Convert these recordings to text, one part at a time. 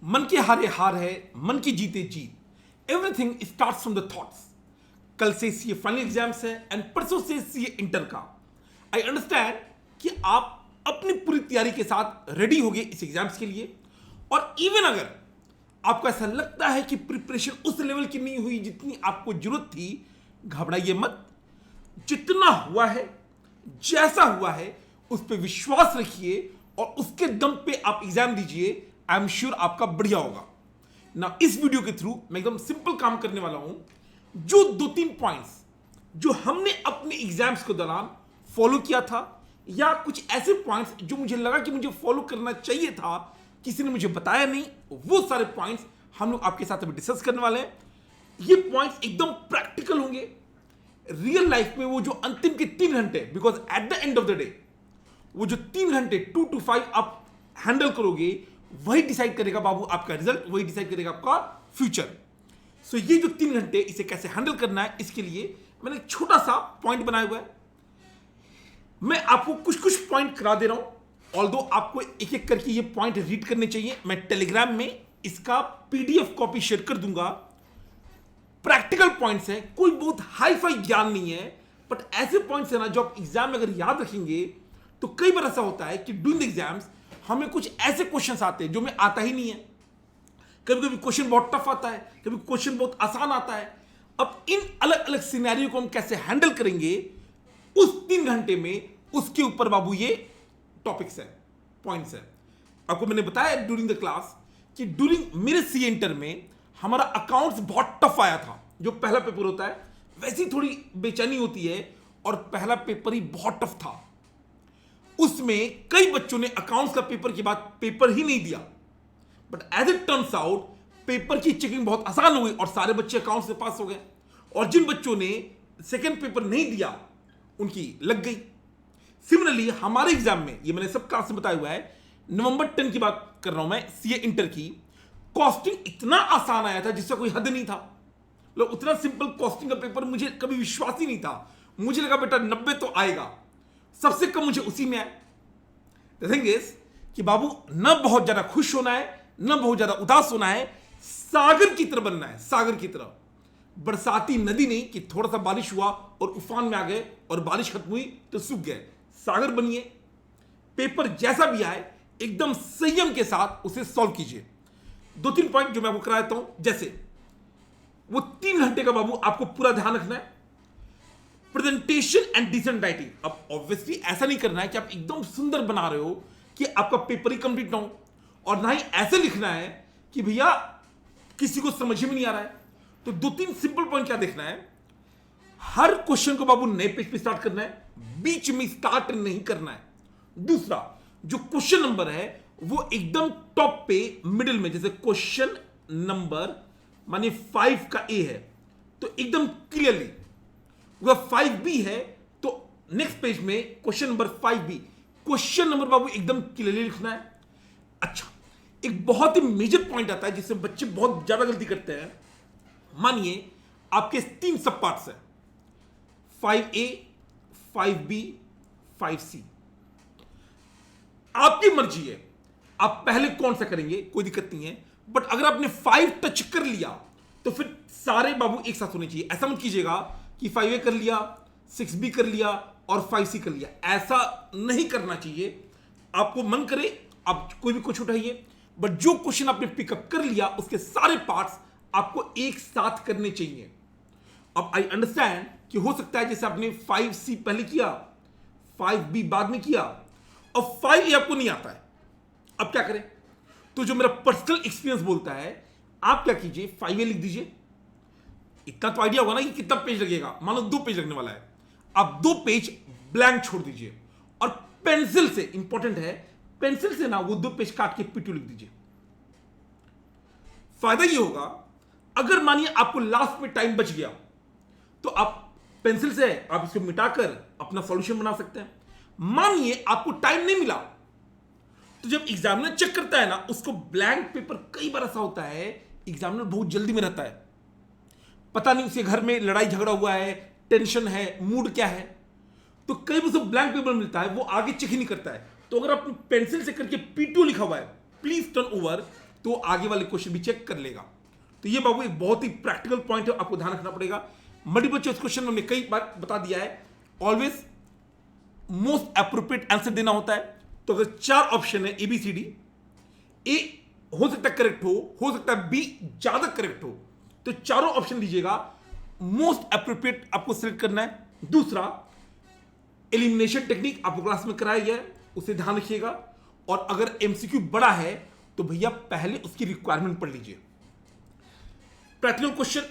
मन के हारे हार है, मन की जीते जीत। Everything starts from the thoughts. कल से सीए फाइनल एग्जाम्स है एंड परसों से सीए इंटर का। आई अंडरस्टैंड कि आप अपनी पूरी तैयारी के साथ रेडी हो गए इस एग्जाम्स के लिए। और इवन अगर आपको ऐसा लगता है कि प्रिपरेशन उस लेवल की नहीं हुई जितनी आपको जरूरत थी, घबराइए मत। जितना हुआ है, जैसा हुआ है, उस पर विश्वास रखिए और उसके दम पे आप एग्जाम दीजिए। आई एम श्योर आपका बढ़िया होगा ना। इस वीडियो के थ्रू मैं एकदम सिंपल काम करने वाला हूं। जो 2-3 पॉइंट्स जो हमने अपने एग्जाम्स के दौरान फॉलो किया था, या कुछ ऐसे पॉइंट्स जो मुझे लगा कि मुझे फॉलो करना चाहिए था, किसी ने मुझे बताया नहीं, वो सारे पॉइंट्स हम लोग आपके साथ अभी डिस्कस करने वाले हैं। ये पॉइंट्स एकदम प्रैक्टिकल होंगे रियल लाइफ में। वो जो अंतिम के 3 घंटे, because at the end of the day वो जो 3 घंटे 2 to 5 आप हैंडल करोगे, वही डिसाइड करेगा बाबू आपका रिजल्ट, वही डिसाइड करेगा आपका फ्यूचर। सो ये जो 3 घंटे, इसे कैसे हैंडल करना है, इसके लिए मैंने एक छोटा सा पॉइंट बनाया हुआ है। मैं आपको कुछ कुछ पॉइंट करा दे रहा हूं, ऑल्दो आपको एक एक करके ये पॉइंट रीड करने चाहिए। मैं टेलीग्राम में इसका पीडीएफ कॉपी शेयर कर दूंगा। प्रैक्टिकल पॉइंट्स हैं, कोई बहुत हाई फाई ज्ञान नहीं है, बट ऐसे पॉइंट्स है ना जो आप एग्जाम में अगर याद रखेंगे तो कई बार ऐसा होता है कि ड्यूरिंग द एग्जाम्स हमें कुछ ऐसे क्वेश्चंस आते हैं जो हमें आता ही नहीं है। कभी कभी क्वेश्चन बहुत टफ आता है, कभी क्वेश्चन बहुत आसान आता है। अब इन अलग अलग सिनेरियो को हम कैसे हैंडल करेंगे उस 3 घंटे में, उसके ऊपर बाबू ये टॉपिक्स है, पॉइंट्स है। आपको मैंने बताया ड्यूरिंग द क्लास कि ड्यूरिंग मेरे सी इंटर में हमारा अकाउंट्स बहुत टफ आया था। जो पहला पेपर होता है वैसी थोड़ी बेचैनी होती है, और पहला पेपर ही बहुत टफ था। उसमें कई बच्चों ने अकाउंट्स का पेपर के बाद पेपर ही नहीं दिया, but as it turns out paper की चेकिंग बहुत आसान हो गई और सारे बच्चे अकाउंट्स से पास हो गए। और जिन बच्चों ने सेकेंड पेपर नहीं दिया उनकी लग गई। सिमिलरली हमारे एग्जाम में, ये मैंने सब क्लास में बताया हुआ है, नवंबर 10 की बात कर रहा हूं मैं, सीए इंटर की। कॉस्टिंग इतना आसान आया था जिसका कोई हद नहीं था। लोग उतना सिंपल कॉस्टिंग का पेपर मुझे कभी विश्वास ही नहीं था। मुझे लगा बेटा 90 तो आएगा, सबसे कम मुझे उसी में आए। द थिंग इज कि बाबू न बहुत ज्यादा खुश होना है, न बहुत ज्यादा उदास होना है, सागर की तरह बनना है, सागर की तरह। बरसाती नदी नहीं कि थोड़ा सा बारिश हुआ और उफान में आ गए और बारिश खत्म हुई तो सूख गए। सागर बनिए, पेपर जैसा भी आए एकदम संयम के साथ उसे सॉल्व कीजिए। 2-3 पॉइंट जो मैं आपको करा देता हूं, जैसे वो 3 घंटे का बाबू आपको पूरा ध्यान रखना है। Presentation and decent writing. अब ऑब्वियसली ऐसा नहीं करना है कि आप एकदम सुंदर बना रहे हो कि आपका पेपर ही कंप्लीट ना हो, और ना ही ऐसे लिखना है कि भैया किसी को समझ में नहीं आ रहा है। तो 2-3 सिंपल पॉइंट क्या देखना है, हर क्वेश्चन को बाबू नए पेज पे स्टार्ट करना है, बीच में स्टार्ट नहीं करना है। दूसरा, जो क्वेश्चन नंबर है वो एकदम टॉप पे मिडिल में, जैसे क्वेश्चन नंबर माने 5 का ए है तो एकदम क्लियरली, अगर 5B है तो नेक्स्ट पेज में question number 5B, question number बाबू एकदम क्लियरली लिखना है। अच्छा, एक बहुत ही मेजर पॉइंट आता है जिससे बच्चे बहुत ज्यादा गलती करते हैं। मानिए आपके 3 सब पार्ट्स हैं, 5A, 5B, 5C। आपकी मर्जी है आप पहले कौन सा करेंगे, कोई दिक्कत नहीं है। बट अगर आपने 5 टच कर लिया तो फिर सारे बाबू एक साथ होने चाहिए। ऐसा मत कीजिएगा कि 5A कर लिया, 6B कर लिया और 5C कर लिया, ऐसा नहीं करना चाहिए। आपको मन करे आप कोई भी क्वेश्चन उठाइए, बट जो क्वेश्चन आपने पिकअप कर लिया उसके सारे पार्ट्स आपको एक साथ करने चाहिए। अब आई अंडरस्टैंड कि हो सकता है जैसे आपने 5C पहले किया, 5B बाद में किया और 5A आपको नहीं आता है, अब क्या करें? तो जो मेरा पर्सनल एक्सपीरियंस बोलता है, आप क्या कीजिए, 5A लिख दीजिए। इतना तो आइडिया होगा ना कि कितना पेज लगेगा। मान लो 2 पेज लगने वाला है, आप 2 पेज ब्लैंक छोड़ दीजिए और पेंसिल से, इंपॉर्टेंट है, पेंसिल से ना वो 2 पेज काट के P2 लिख दीजिए। फायदा ये होगा, अगर मानिए आपको लास्ट में टाइम बच गया तो आप पेंसिल से आप इसको मिटाकर अपना सॉल्यूशन बना सकते हैं। मानिए आपको टाइम नहीं मिला तो जब एग्जामिनर चेक करता है ना, उसको ब्लैंक पेपर, कई बार ऐसा होता है एग्जामिनर बहुत जल्दी में रहता है, पता नहीं उसके घर में लड़ाई झगड़ा हुआ है, टेंशन है, मूड क्या है, तो कई बार ब्लैंक पेपर मिलता है, वो आगे चेक ही नहीं करता है। तो अगर आप पेंसिल से करके P2 लिखा हुआ है, प्लीज टर्न ओवर, तो आगे वाले क्वेश्चन भी चेक कर लेगा। तो ये बाबू एक बहुत ही प्रैक्टिकल पॉइंट है, आपको ध्यान रखना पड़ेगा। मल्टीपल चॉइस क्वेश्चन में हमने कई बार बता दिया है, ऑलवेज मोस्ट एप्रोप्रिएट आंसर देना होता है। तो अगर 4 ऑप्शन है ABCD, ए हो सकता है करेक्ट हो सकता है बी ज्यादा करेक्ट हो, तो चारों ऑप्शन लीजिएगा, मोस्ट एप्रोप्रिएट आपको सिलेक्ट करना है। दूसरा, एलिमिनेशन टेक्निक आपको क्लास में कराया गया है, उसे ध्यान रखिएगा। और अगर MCQ बड़ा है तो भैया पहले उसकी रिक्वायरमेंट पढ़ लीजिए। प्रैक्टिकल क्वेश्चन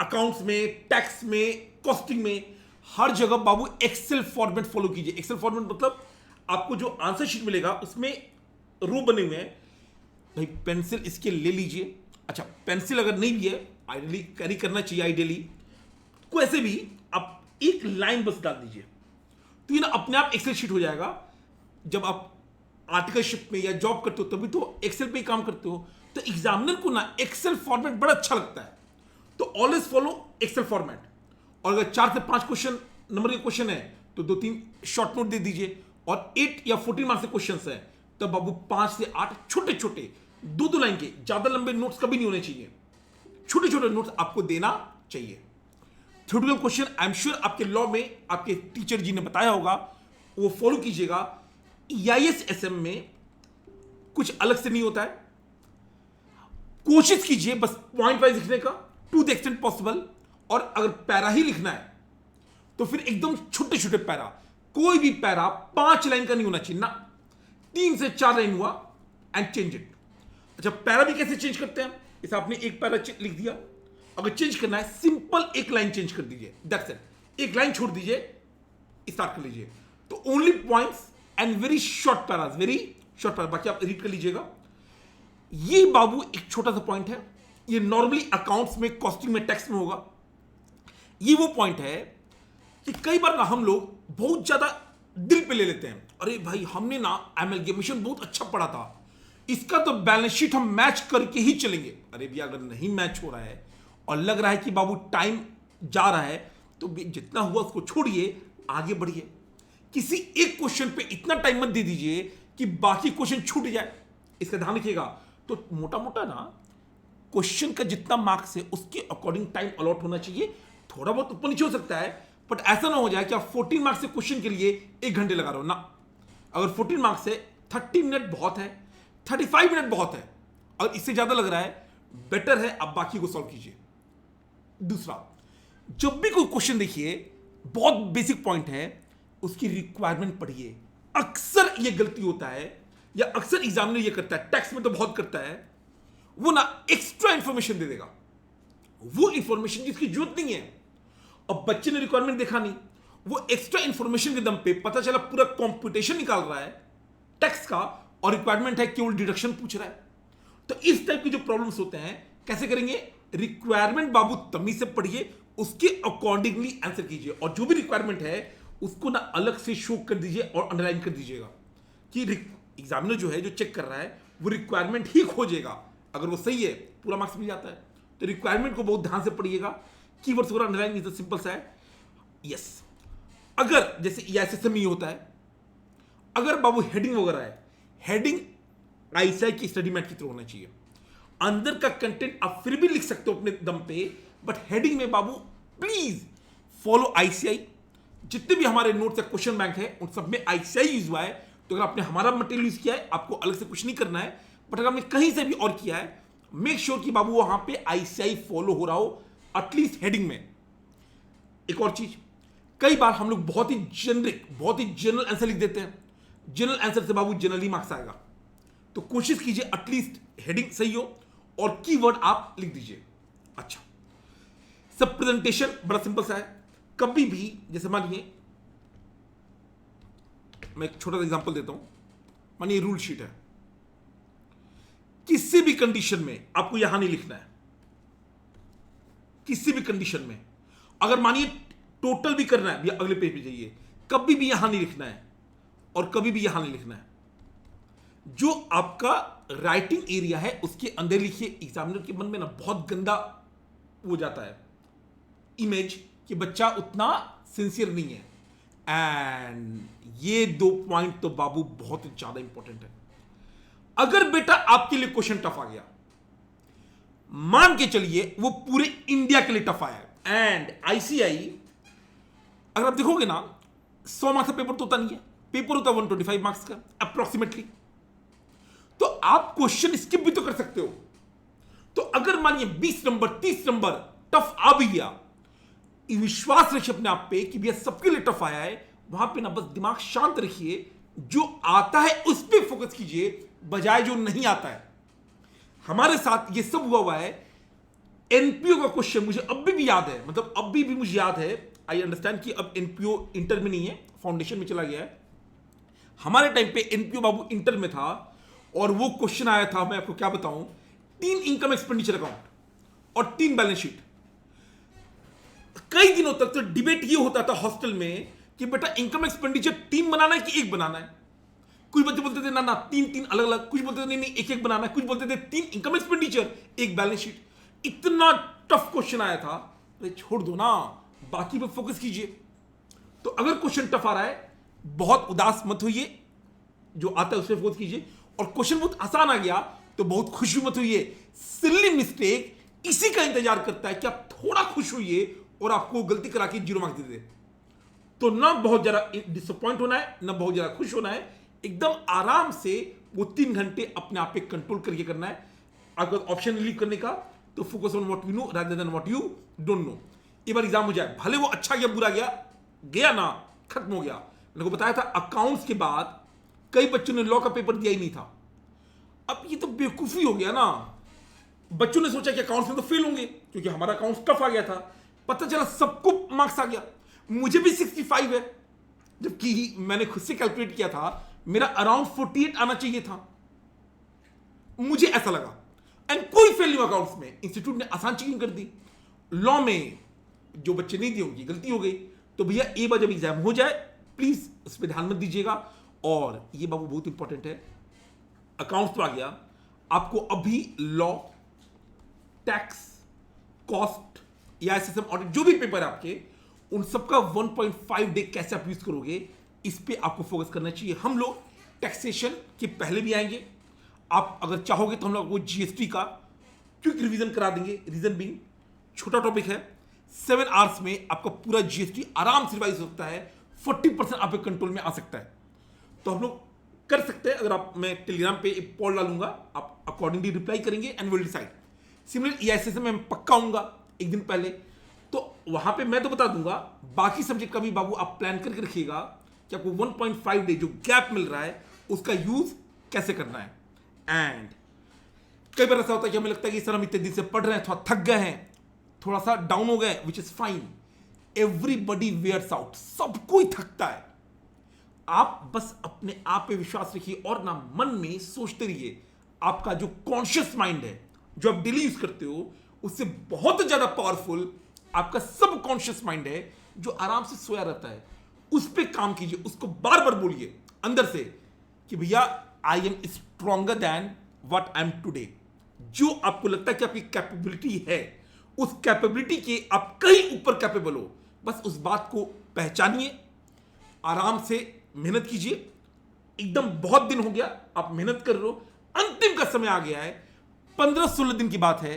अकाउंट्स में, टैक्स में, कॉस्टिंग में, हर जगह बाबू एक्सेल फॉर्मेट फॉलो कीजिए। एक्सेल फॉर्मेट मतलब आपको जो आंसर शीट मिलेगा उसमें रो बने हुए हैं। भाई पेंसिल इसके ले लीजिए। अच्छा, पेंसिल अगर नहीं भी है, आइडियली कैरी करना चाहिए, आइडियली को ऐसे भी आप एक लाइन बस डाल दीजिए, तो ये ना अपने आप एक्सेल शीट हो जाएगा। जब आप आर्टिकलशिप में या जॉब करते हो तभी तो एक्सेल पे ही काम करते हो, तो एग्जामिनर को ना एक्सेल फॉर्मेट बड़ा अच्छा लगता है। तो ऑलवेज फॉलो एक्सेल फॉर्मेट। और अगर 4 से 5 क्वेश्चन नंबर के क्वेश्चन है तो 2-3 शॉर्ट नोट दे दीजिए। और 8 या 14 मार्क्स के क्वेश्चन है तब बाबू 5 से 8 छोटे छोटे 2-2 लाइन के, ज्यादा लंबे नोट्स कभी नहीं होने चाहिए, छोटे छोटे नोट्स आपको देना चाहिए। Theoretical question I am sure आपके लॉ में आपके टीचर जी ने बताया होगा, वो फॉलो कीजिएगा। EIS SM में कुछ अलग से नहीं होता है, कोशिश कीजिए बस पॉइंट वाइज लिखने का टू द एक्सटेंट पॉसिबल। और अगर पैरा ही लिखना है तो फिर एकदम छोटे छोटे पैरा, कोई भी पैरा 5 लाइन का नहीं होना चाहिए ना, 3 से 4 लाइन हुआ एंड चेंज इट। अच्छा, पैरा भी कैसे चेंज करते हैं, इसे आपने एक पैरा लिख दिया, अगर चेंज करना है सिंपल एक लाइन चेंज कर दीजिए, दैट्स इट। एक लाइन छोड़ दीजिए, स्टार्ट कर लीजिए। तो only points and very short Paris, very short para, बाकी आप रीड कर लीजिएगा। ये बाबू एक छोटा सा पॉइंट है, ये नॉर्मली अकाउंट्स में, कॉस्टिंग में, टैक्स में होगा। ये वो पॉइंट है कि कई बार ना हम लोग बहुत ज्यादा दिल पे ले लेते हैं, अरे भाई हमने ना एमलगेमेशन बहुत अच्छा पढ़ा था, इसका तो बैलेंस शीट हम मैच करके ही चलेंगे। अरे भैया अगर नहीं मैच हो रहा है और लग रहा है कि बाबू टाइम जा रहा है तो जितना हुआ उसको छोड़िए, आगे बढ़िए। किसी एक क्वेश्चन पे इतना टाइम मत दे दीजिए कि बाकी क्वेश्चन छूट जाए, इसका ध्यान रखिएगा। तो मोटा मोटा ना क्वेश्चन का जितना मार्क्स है उसके अकॉर्डिंग टाइम अलॉट होना चाहिए। थोड़ा बहुत ऊपर नीचे हो सकता है, बट ऐसा ना हो जाए कि आप 14 मार्क्स के क्वेश्चन के लिए 1 घंटे लगा रहे हो ना। अगर 14 मार्क्स है 30 मिनट बहुत है, 35 मिनट बहुत है, और इससे ज्यादा लग रहा है, बेटर है आप बाकी को सॉल्व कीजिए। दूसरा, जब भी कोई क्वेश्चन देखिए, बहुत बेसिक पॉइंट है, उसकी रिक्वायरमेंट पढ़िए। अक्सर यह गलती होता है, या अक्सर एग्जामिनर ये करता है, टैक्स में तो बहुत करता है, वो ना एक्स्ट्रा इंफॉर्मेशन दे देगा, वो इंफॉर्मेशन जिसकी जरूरत नहीं है। अब बच्चे ने रिक्वायरमेंट देखा नहीं, वो एक्स्ट्रा इंफॉर्मेशन के दम पे पता चला पूरा कंप्यूटेशन निकाल रहा है टैक्स का, और रिक्वायरमेंट है केवल डिडक्शन पूछ रहा है। तो इस टाइप के जो प्रॉब्लम्स होते हैं, कैसे करेंगे? रिक्वायरमेंट बाबू तमीज से पढ़िए, उसके अकॉर्डिंगली आंसर कीजिए, और जो भी रिक्वायरमेंट है उसको ना अलग से शो कर दीजिए और अंडरलाइन कर दीजिएगा कि एग्जामिनर जो है, जो चेक कर रहा है, वो रिक्वायरमेंट ही खोजेगा। अगर वो सही है पूरा मार्क्स मिल जाता है। तो रिक्वायरमेंट को बहुत ध्यान से पढ़िएगा, कीवर्ड्स वगैरह अंडरलाइन, इज सिंपल सा है। यस, अगर जैसे EISSM ही होता है, अगर बाबू हेडिंग वगैरह है, हेडिंग ICI की स्टडी मैट की तरह होना चाहिए। अंदर का कंटेंट आप फिर भी लिख सकते हो अपने दम पे, बट हेडिंग में बाबू प्लीज फॉलो ICI। जितने भी हमारे नोट्स या क्वेश्चन बैंक है उन सब में ICI यूज हुआ है। तो अगर आपने हमारा मटेरियल यूज किया है, आपको अलग से कुछ नहीं करना है, बट अगर आपने कहीं से भी और किया है, मेक श्योर कि बाबू वहां पे ICI फॉलो हो रहा हो, एटलीस्ट हेडिंग में। एक और चीज, कई बार हम लोग बहुत ही जेनरिक, बहुत ही जनरल आंसर लिख देते हैं। जनरल आंसर से बाबू जनरली मार्क्स आएगा, तो कोशिश कीजिए एटलीस्ट हेडिंग सही हो और कीवर्ड आप लिख दीजिए। अच्छा, सब प्रेजेंटेशन बड़ा सिंपल सा है। कभी भी, जैसे मानिए मैं एक छोटा सा एग्जांपल देता हूं, मानिए रूल शीट है, किसी भी कंडीशन में आपको यहां नहीं लिखना है। किसी भी कंडीशन में, अगर मानिए टोटल भी करना है, अगले पेज पे जाइए, कभी भी यहां नहीं लिखना है और कभी भी यहां नहीं लिखना है। जो आपका राइटिंग एरिया है उसके अंदर लिखिए। एग्जामिनर के मन में ना बहुत गंदा हो जाता है इमेज कि बच्चा उतना सिंसियर नहीं है। एंड ये 2 पॉइंट तो बाबू बहुत ज्यादा इंपॉर्टेंट है। अगर बेटा आपके लिए क्वेश्चन टफ आ गया, मान के चलिए वो पूरे इंडिया के लिए टफ आया, एंड आईसीआई, अगर आप देखोगे ना 100 मार्क्स का पेपर तो होता नहीं है, पेपर होता है 125 मार्क्स का अप्रोक्सीमेटली, तो आप क्वेश्चन स्किप भी तो कर सकते हो। तो अगर मानिए 20 नंबर 30 नंबर टफ आ भी गया, विश्वास रखिए अपने आप पे कि भैया सबके लिए टफ आया है, वहां पे ना बस दिमाग शांत रखिए, जो आता है उस पर फोकस कीजिए बजाय जो नहीं आता है। हमारे साथ ये सब हुआ है। एनपीओ का क्वेश्चन मुझे अभी भी याद है, मतलब अभी भी मुझे याद है। आई अंडरस्टैंड कि अब एनपीओ इंटर में नहीं है, फाउंडेशन में चला गया है। हमारे टाइम पे एनपीओ बाबू इंटर में था, और वो क्वेश्चन आया था, मैं आपको क्या बताऊं, 3 इनकम एक्सपेंडिचर अकाउंट और 3 बैलेंस शीट। कई दिनों तक तो डिबेट ये होता था हॉस्टल में कि बेटा इनकम एक्सपेंडिचर 3 बनाना है कि 1 बनाना है। कुछ बच्चे बोलते थे ना ना 3 अलग अलग, कुछ बोलते थे नहीं नहीं 1 बनाना है, कुछ बोलते थे 3 इनकम एक्सपेंडिचर 1 बैलेंस शीट। इतना टफ क्वेश्चन आया था, अरे छोड़ दो ना, बाकी पे फोकस कीजिए। तो अगर क्वेश्चन टफ आ रहा है, बहुत उदास मत होइए, जो आता है उस पर फोकस कीजिए। और क्वेश्चन बहुत आसान आ गया तो बहुत खुश मत होइए। सिली मिस्टेक इसी का इंतजार करता है कि आप थोड़ा खुश होइए और आपको गलती करा के 0 मार्क्स दे दे। तो ना बहुत ज्यादा डिसअपॉइंट होना है, ना बहुत ज्यादा खुश होना है, एकदम आराम से वो 3 घंटे अपने आप पे कंट्रोल करके करना है। अगर ऑप्शन रिलीव करने का तो focus on what you know rather than what you don't know. एक बार एग्जाम हो जाए, भले वो अच्छा गया बुरा गया, गया ना, खत्म हो गया। मैंने को बताया था अकाउंट्स के बाद कई बच्चों ने लॉ का पेपर दिया ही नहीं था। अब ये तो बेवकूफी हो गया ना, बच्चों ने सोचा कि अकाउंट्स में तो फेल होंगे क्योंकि हमारा अकाउंट्स टफ आ गया था। पता चला सबको मार्क्स आ गया, मुझे भी 65 है, जबकि मैंने खुद से कैलकुलेट किया था मेरा अराउंड 48 आना चाहिए था, मुझे ऐसा लगा। एंड कोई फेल नहीं हुआ अकाउंट्स में, इंस्टीट्यूट ने आसान चीटिंग कर दी। लॉ में जो बच्चे नहीं दिए उनकी गलती हो गई। तो भैया एक बार जब एग्जाम हो जाए प्लीज उस पर ध्यान मत दीजिएगा। और ये बाबू बहुत इंपॉर्टेंट है, अकाउंट्स तो आ गया, आपको अभी लॉ, टैक्स, कॉस्ट या एसएसएम ऑडिट जो भी पेपर है आपके, उन सबका 1.5 डे कैसे आप यूज करोगे, इस पे आपको फोकस करना चाहिए। हम लोग टैक्सेशन के पहले भी आएंगे, आप अगर चाहोगे तो हम लोग वो जीएसटी का क्विक रिवीजन करा देंगे। रीजन बीइंग छोटा टॉपिक है, 7 आवर्स में आपका पूरा जीएसटी आराम से रिवाइज हो सकता है, 40% आपके कंट्रोल में आ सकता है। तो हम लोग कर सकते हैं, अगर आप, मैं टेलीग्राम पे एक पोल डालूंगा, आप अकॉर्डिंगली रिप्लाई करेंगे एंड विल डिसाइड। सिमिलर ईआईएसएस में मैं पक्का आऊंगा एक दिन पहले, तो वहां पे मैं तो बता दूंगा। बाकी सब्जेक्ट का भी बाबू आप प्लान करके रखिएगा कि आपको 1.5 डे जो गैप मिल रहा है उसका यूज कैसे करना है। एंड कई बार ऐसा होता है कि हमें लगता है कि सर हम इतने दिन से पढ़ रहे हैं, थोड़ा थक गए हैं, थोड़ा सा डाउन हो गए, which is fine. Everybody where's out, सब कोई थकता है। आप बस अपने आप पे विश्वास रखिए और ना मन में सोचते रहिए। आपका जो कॉन्शियस माइंड है, जो आप डेली यूज करते हो, उससे बहुत ज्यादा पावरफुल आपका सब कॉन्शियस माइंड है, जो आराम से सोया रहता है। उस पर काम कीजिए, उसको बार बार बोलिए अंदर से कि भैया I am stronger than what I am today. जो आपको लगता है कि आपकी कैपेबिलिटी है, उस कैपेबिलिटी के आप कहीं ऊपर कैपेबल हो, बस उस बात को पहचानिए, आराम से मेहनत कीजिए। एकदम बहुत दिन हो गया आप मेहनत कर रहे हो, अंतिम का समय आ गया है, 15-16 दिन की बात है।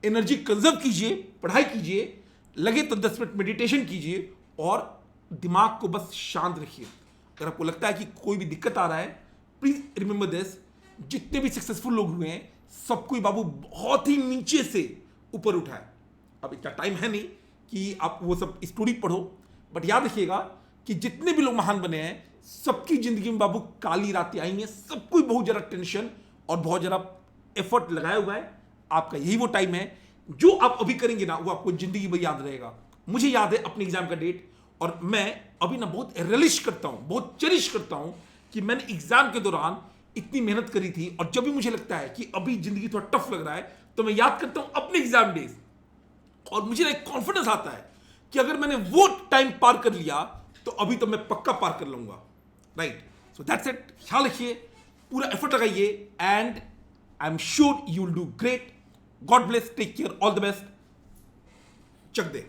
एनर्जी कंजर्व कीजिए, पढ़ाई कीजिए, लगे तो 10 मिनट मेडिटेशन कीजिए और दिमाग को बस शांत रखिए। अगर आपको लगता है कि कोई भी दिक्कत आ रहा है, प्लीज रिमेंबर दिस, जितने भी सक्सेसफुल लोग हुए हैं सबको बाबू बहुत ही नीचे से ऊपर उठाए। अब इतना टाइम है नहीं कि आप वो सब स्टोरी पढ़ो, बट याद रखिएगा कि जितने भी लोग महान बने हैं सबकी जिंदगी में बाबू काली रातें आई हैं, सबको बहुत ज़्यादा टेंशन और बहुत ज़्यादा एफर्ट लगाया हुआ है। आपका यही वो टाइम है, जो आप अभी करेंगे ना वो आपको जिंदगी भर याद रहेगा। मुझे याद है अपने एग्जाम का डेट, और मैं अभी ना बहुत रिलिश करता हूँ, बहुत चेरिश करता हूँ कि मैंने एग्जाम के दौरान इतनी मेहनत करी थी। और जब भी मुझे लगता है कि अभी जिंदगी थोड़ा टफ लग रहा है तो मैं याद करता हूँ अपने एग्जाम डेज, और मुझे ना एक कॉन्फिडेंस आता है कि अगर मैंने वो टाइम पार कर लिया तो अभी तो मैं पक्का पार कर लूंगा। Right, so that's it. ख्याल रखिए, पूरा एफर्ट लगाइए, and I am sure you will do great. God bless, take care, all the best. चक दे।